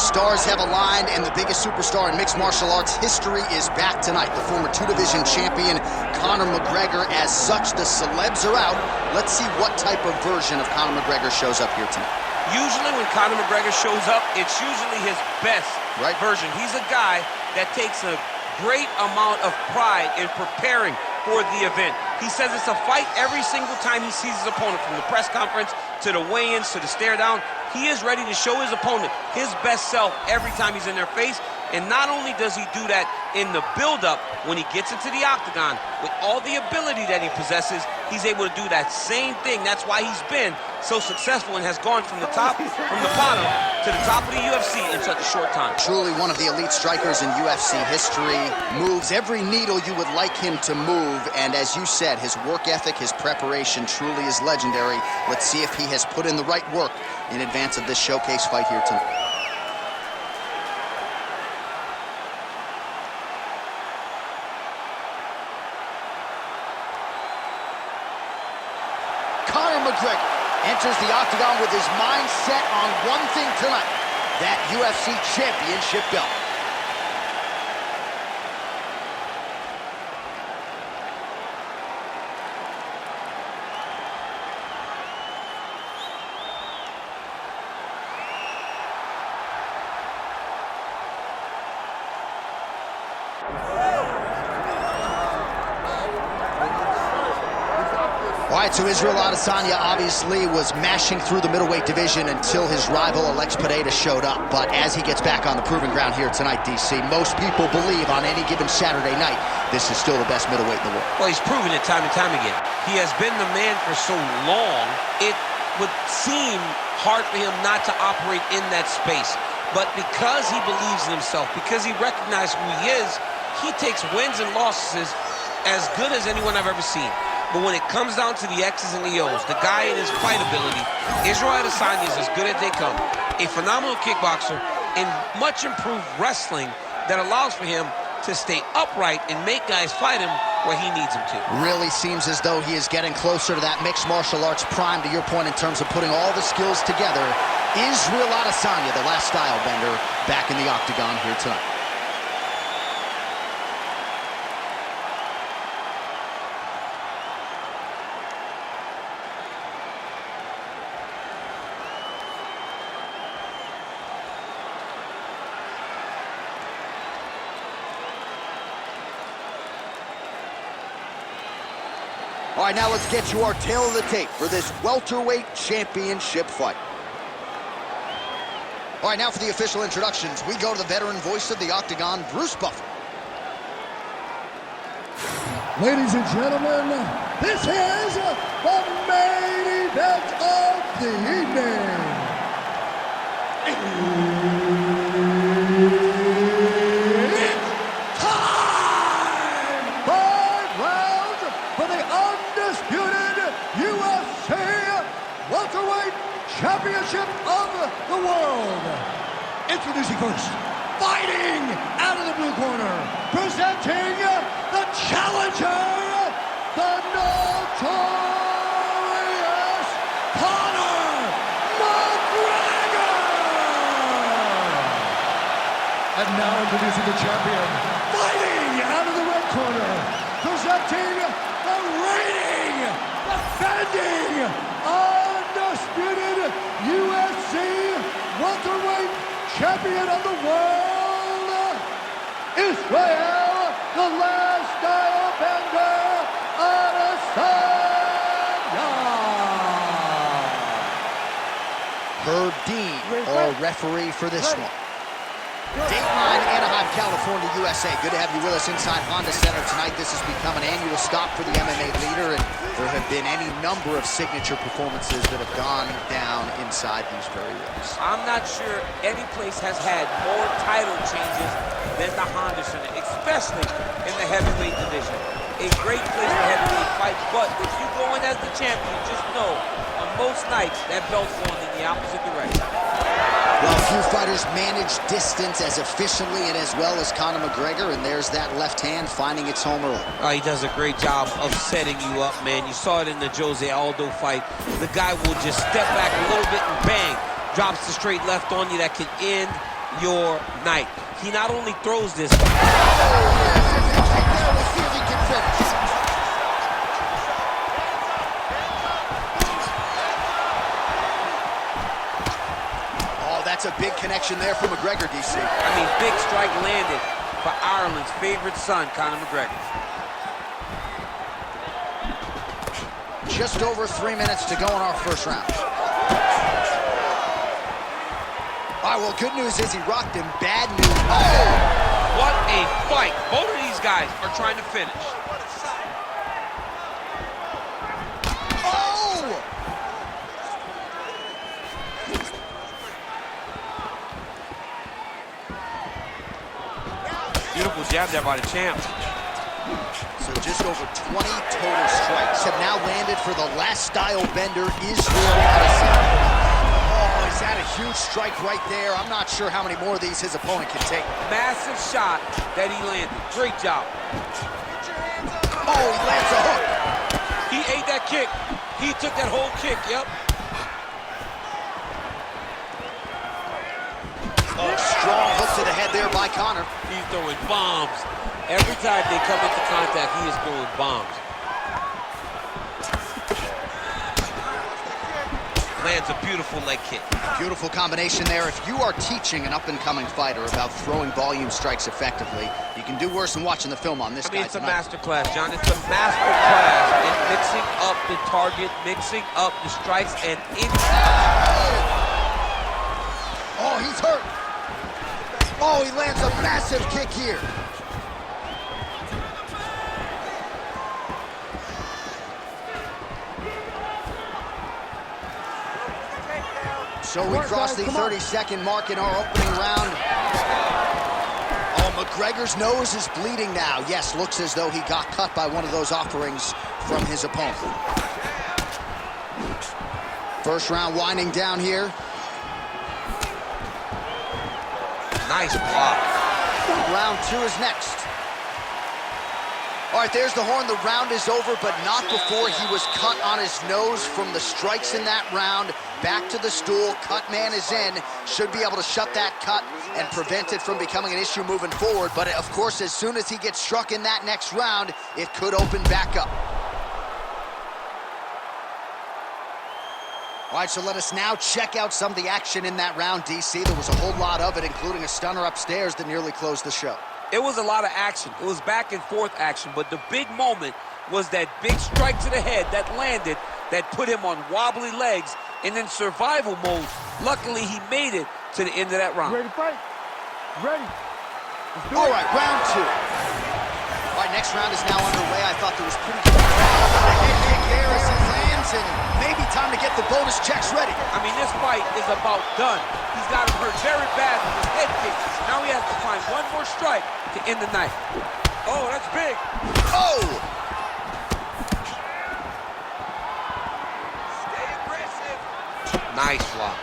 The stars have aligned, and the biggest superstar in mixed martial arts history is back tonight. The former two-division champion, Conor McGregor. As such, the celebs are out. Let's see what type of version of Conor McGregor shows up here tonight. Usually when Conor McGregor shows up, it's usually his best version. He's a guy that takes a great amount of pride in preparing for the event. He says it's a fight every single time he sees his opponent, from the press conference to the weigh-ins to the stare down. He is ready to show his opponent his best self every time he's in their face. And not only does he do that in the build-up, when he gets into the octagon, with all the ability that he possesses, he's able to do that same thing. That's why he's been so successful and has gone from the bottom to the top of the UFC in such a short time. Truly one of the elite strikers in UFC history. Moves every needle you would like him to move. And as you said, his work ethic, his preparation truly is legendary. Let's see if he has put in the right work in advance of this showcase fight here tonight. Conor McGregor enters the octagon with his mind set on one thing tonight, that UFC championship belt. All right, so Israel Adesanya obviously was mashing through the middleweight division until his rival Alex Pereira showed up. But as he gets back on the proving ground here tonight, DC, most people believe on any given Saturday night, this is still the best middleweight in the world. Well, he's proven it time and time again. He has been the man for so long, it would seem hard for him not to operate in that space. But because he believes in himself, because he recognizes who he is, he takes wins and losses as good as anyone I've ever seen. But when it comes down to the X's and the O's, the guy in his fight ability, Israel Adesanya is as good as they come. A phenomenal kickboxer and much improved wrestling that allows for him to stay upright and make guys fight him where he needs them to. Really seems as though he is getting closer to that mixed martial arts prime, to your point, in terms of putting all the skills together. Israel Adesanya, the last style bender, back in the octagon here tonight. All right, now let's get you our tail of the tape for this welterweight championship fight. All right, now for the official introductions, we go to the veteran voice of the octagon, Bruce Buffer. Ladies and gentlemen, this is the main event of the evening. It's time! 5 rounds for the undisputed UFC welterweight championship of the world. Introducing first, fighting out of the blue corner, presenting the challenger, the notorious Conor McGregor. And now introducing the champion, fighting out of the red corner, presenting the reigning, defending, undisputed UFC welterweight champion of the world, Israel, the last style bender, Adesanya. Herb Dean, our referee for this one. Dateline, Anaheim, California, USA. Good to have you with us inside Honda Center tonight. This has become an annual stop for the MMA leader, and there have been any number of signature performances that have gone down inside these very rings. I'm not sure any place has had more title changes than the Honda Center, especially in the heavyweight division. A great place for heavyweight fights, but if you go in as the champion, just know on most nights that belt's going in the opposite direction. Well, few fighters manage distance as efficiently and as well as Conor McGregor, and there's that left hand finding its home early. He does a great job of setting you up, man. You saw it in the Jose Aldo fight. The guy will just step back a little bit and bang, drops the straight left on you that can end your night. He not only throws this. Oh, we'll see if he can finish. Oh, that's a big connection there for McGregor, DC. I mean, big strike landed for Ireland's favorite son, Conor McGregor. Just over 3 minutes to go in our first round. All right, well, good news is he rocked him. Bad news. Oh! What a fight. Both of these guys are trying to finish. Oh! Beautiful jab there by the champ. So just over 20 total strikes have now landed for the last style bender, Israel Adesanya. Oh, he's had a huge strike right there. I'm not sure how many more of these his opponent can take. Massive shot that he landed. Great job. Oh, he lands a hook. He ate that kick. He took that whole kick, yep. Oh, strong hook to the head there by Conor. He's throwing bombs. Every time they come into contact, he is throwing bombs. Lands a beautiful leg kick. Beautiful combination there. If you are teaching an up-and-coming fighter about throwing volume strikes effectively, you can do worse than watching the film on this guy It's a tonight. master class, John. It's a master class in mixing up the target, mixing up the strikes, and Oh, he's hurt. Oh, he lands a massive kick here. So we crossed the 30-second mark in our opening round. Oh, McGregor's nose is bleeding now. Yes, looks as though he got cut by one of those offerings from his opponent. First round winding down here. nice block. Round two is next. All right, there's the horn. The round is over, but not before he was cut on his nose from the strikes in that round. Back to the stool. Cut man is in. Should be able to shut that cut and prevent it from becoming an issue moving forward. But, of course, as soon as he gets struck in that next round, it could open back up. All right, so let us now check out some of the action in that round, DC. There was a whole lot of it, including a stunner upstairs that nearly closed the show. It was a lot of action. It was back and forth action, but the big moment was that big strike to the head that landed, that put him on wobbly legs, and in survival mode. Luckily, he made it to the end of that round. Ready to fight? Ready. All right, round two. All right, next round is now underway. I thought there was pretty good head kick there as he lands, and maybe time to get the bonus checks ready. I mean, this fight is about done. He's got him hurt very bad with his head kick. Now he has to find one more strike to end the night. Oh, that's big. Oh! Stay aggressive. Nice block.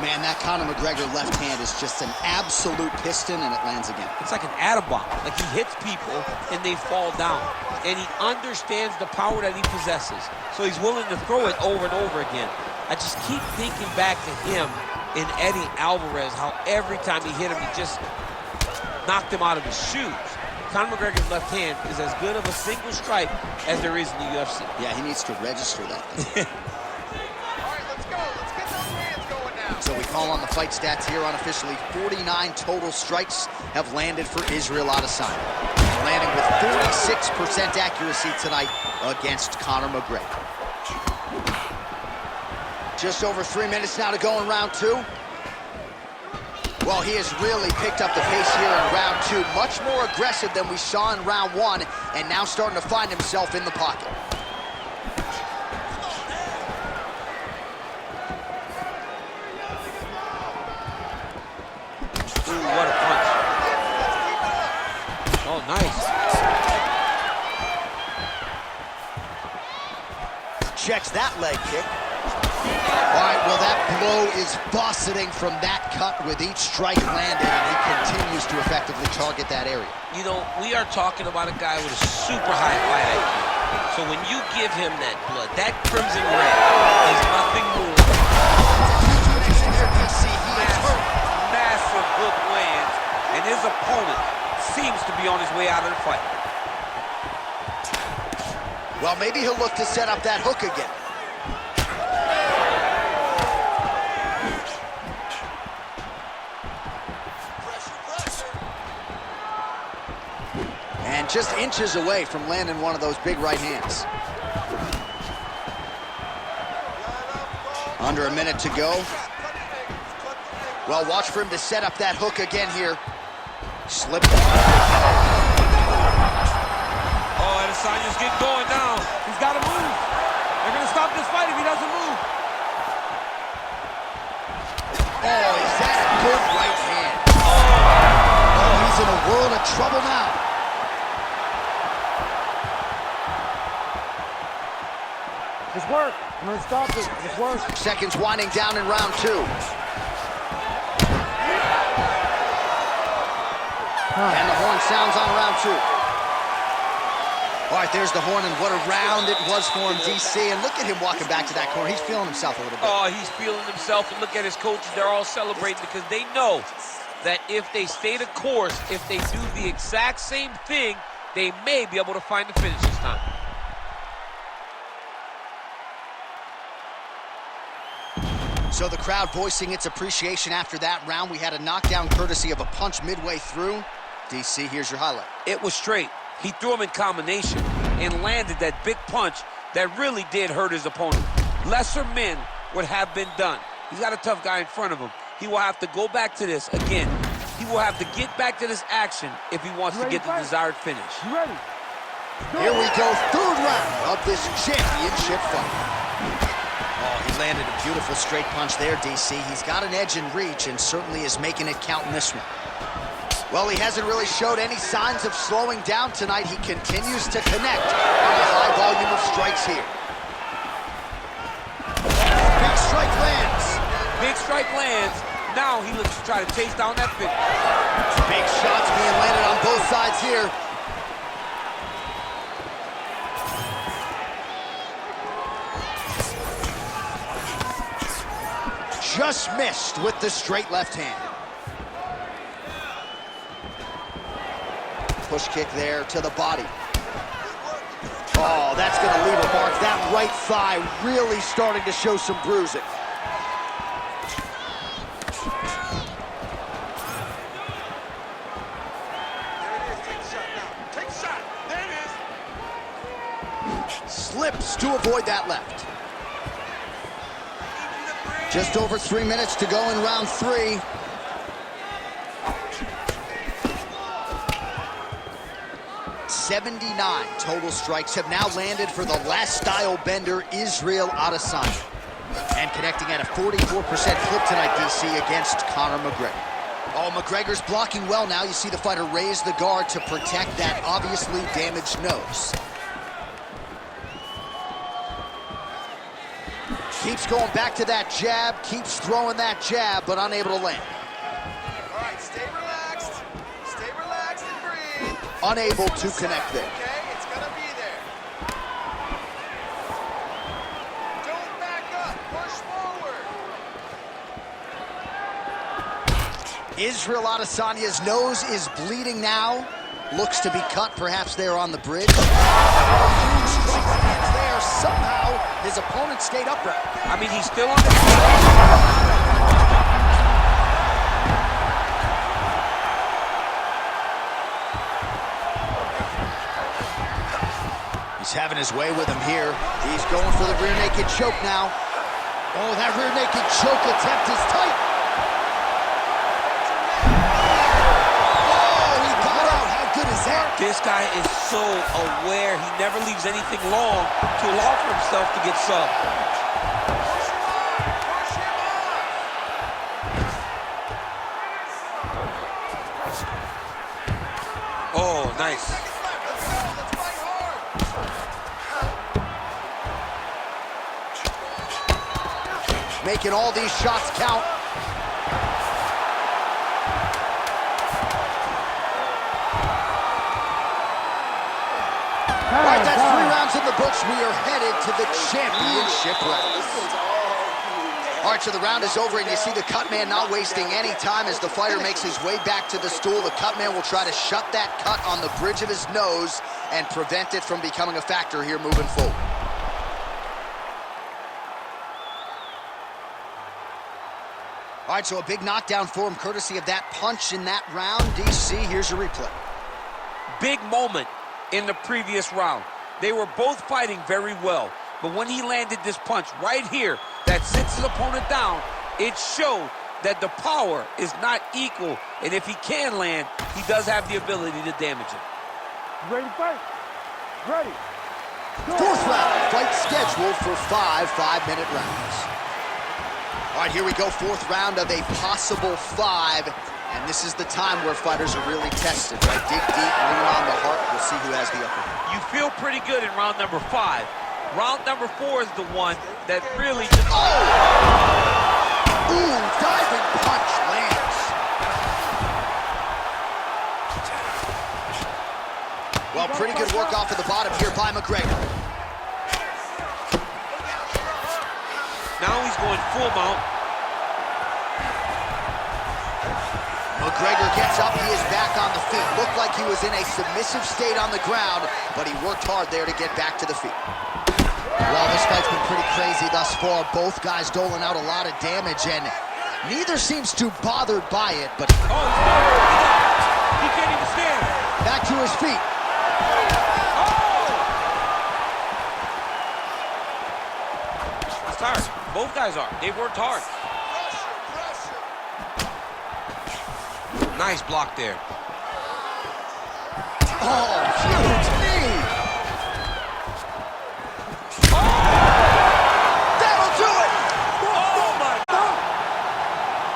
Man, that Conor McGregor left hand is just an absolute piston, and it lands again. It's like an atom bomb. Like he hits people and they fall down. And he understands the power that he possesses. So he's willing to throw it over and over again. I just keep thinking back to him and Eddie Alvarez, how every time he hit him, he just knocked him out of his shoes. Conor McGregor's left hand is as good of a single strike as there is in the UFC. Yeah, he needs to register that thing. All right, let's go. Let's get those hands going now. So we call on the fight stats here unofficially. 49 total strikes have landed for Israel Adesanya, landing with 46% accuracy tonight against Conor McGregor. Just over 3 minutes now to go in round two. Well, he has really picked up the pace here in round two. Much more aggressive than we saw in round one, and now starting to find himself in the pocket. Ooh, what a punch. Oh, nice. Checks that leg kick. All right, well, that blow is buffeting from that cut with each strike landed, and he continues to effectively target that area. You know, we are talking about a guy with a super high fight IQ. So when you give him that blood, that crimson red is nothing more. Huge connection there, DC. He is hurt. Massive hook lands, and his opponent seems to be on his way out of the fight. Well, maybe he'll look to set up that hook again. And just inches away from landing one of those big right hands. Under a minute to go. Well, watch for him to set up that hook again here. Slip. Oh, Adesanya's getting going now. He's got to move. They're going to stop this fight if he doesn't move. Oh, is that a good right hand? Oh, he's in a world of trouble now. Just work. I'm going to stop it. Just work. Seconds winding down in round 2. And the horn sounds on round 2. All right, there's the horn, and what a round it was for him, DC. And look at him walking back to that corner. He's feeling himself a little bit. Oh, he's feeling himself, and look at his coaches. They're all celebrating because they know that if they stay the course, if they do the exact same thing, they may be able to find the finish this time. So the crowd voicing its appreciation after that round. We had a knockdown courtesy of a punch midway through. DC, here's your highlight. It was straight. He threw him in combination and landed that big punch that really did hurt his opponent. Lesser men would have been done. He's got a tough guy in front of him. He will have to go back to this again. He will have to get back to this action if he wants to get the desired finish. You ready? Here we go, third round of this championship fight. Oh, he landed a beautiful straight punch there, DC. He's got an edge in reach and certainly is making it count in this one. Well, he hasn't really showed any signs of slowing down tonight. He continues to connect on a high volume of strikes here. Big strike lands. Big strike lands. Now he looks to try to chase down that finish. Big shots being landed on both sides here. Just missed with the straight left hand. Push kick there to the body. Oh, that's going to leave a mark. That right thigh really starting to show some bruising. Take a shot. There it is. Slips to avoid that left. Just over 3 minutes to go in round 3. '79 total strikes have now landed for the last style bender, Israel Adesanya. And connecting at a 44% clip tonight, DC, against Conor McGregor. Oh, McGregor's blocking well now. You see the fighter raise the guard to protect that obviously damaged nose. Keeps going back to that jab, keeps throwing that jab, but unable to land. All right, stay relaxed and breathe. Unable to connect there. Okay, it's gonna be there. Don't back up, push forward. Israel Adesanya's nose is bleeding now. Looks to be cut, perhaps there on the bridge. Strikes against there. Somehow, his opponent stayed upright. I mean, he's still on the He's having his way with him here. He's going for the rear naked choke now. Oh, that rear naked choke attempt is tight. Oh, he got out. How good is that? This guy is so aware. He never leaves anything long to allow for himself to get subbed. Oh, nice. Making all these shots count. All right, that's 3 rounds in the books. We are headed to the championship round. All right, so the round is over, and you see the cut man not wasting any time as the fighter makes his way back to the stool. The cut man will try to shut that cut on the bridge of his nose and prevent it from becoming a factor here moving forward. All right, so a big knockdown for him, courtesy of that punch in that round. DC, here's your replay. Big moment in the previous round. They were both fighting very well, but when he landed this punch right here that sits his opponent down, it showed that the power is not equal, and if he can land, he does have the ability to damage it. Ready to fight? Ready. Go. Fourth round, fight scheduled for 5 5-minute rounds. All right, here we go, fourth round of a possible 5, and this is the time where fighters are really tested, right? Dig deep, lean on the heart, we'll see who has the upper hand. You feel pretty good in round number 5. Round number 4 is the one that really just... Oh! Ooh, diving punch lands. Well, pretty good work off of the bottom here by McGregor. Now he's going full mount. McGregor gets up, he is back on the feet. Looked like he was in a submissive state on the ground, but he worked hard there to get back to the feet. Well, this fight's been pretty crazy thus far. Both guys doling out a lot of damage, and neither seems too bothered by it, but... Oh, he's down. He can't even stand. Back to his feet. Oh! He's tired. Both guys are. They've worked hard. Nice block there. Oh, huge knee!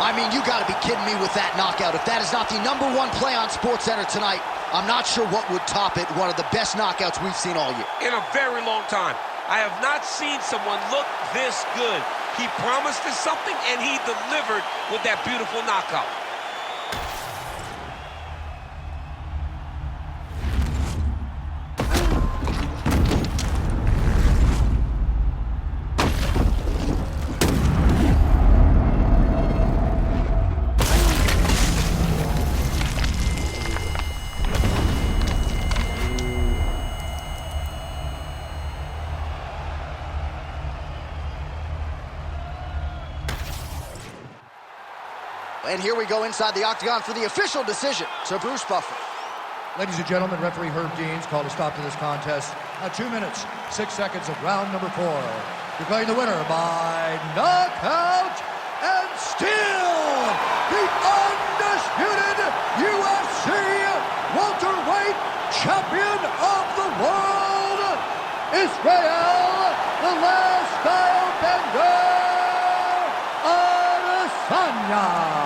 I mean, you gotta be kidding me with that knockout. If that is not the #1 play on SportsCenter tonight, I'm not sure what would top it. One of the best knockouts we've seen all year. In a very long time. I have not seen someone look this good. He promised us something, and he delivered with that beautiful knockout. And here we go inside the octagon for the official decision to Bruce Buffer. Ladies and gentlemen, referee Herb Dean's called a stop to this contest at 2 minutes, 6 seconds of round number 4. Declaring the winner by knockout and still the undisputed UFC welterweight champion of the world, Israel, the last style bender, Adesanya.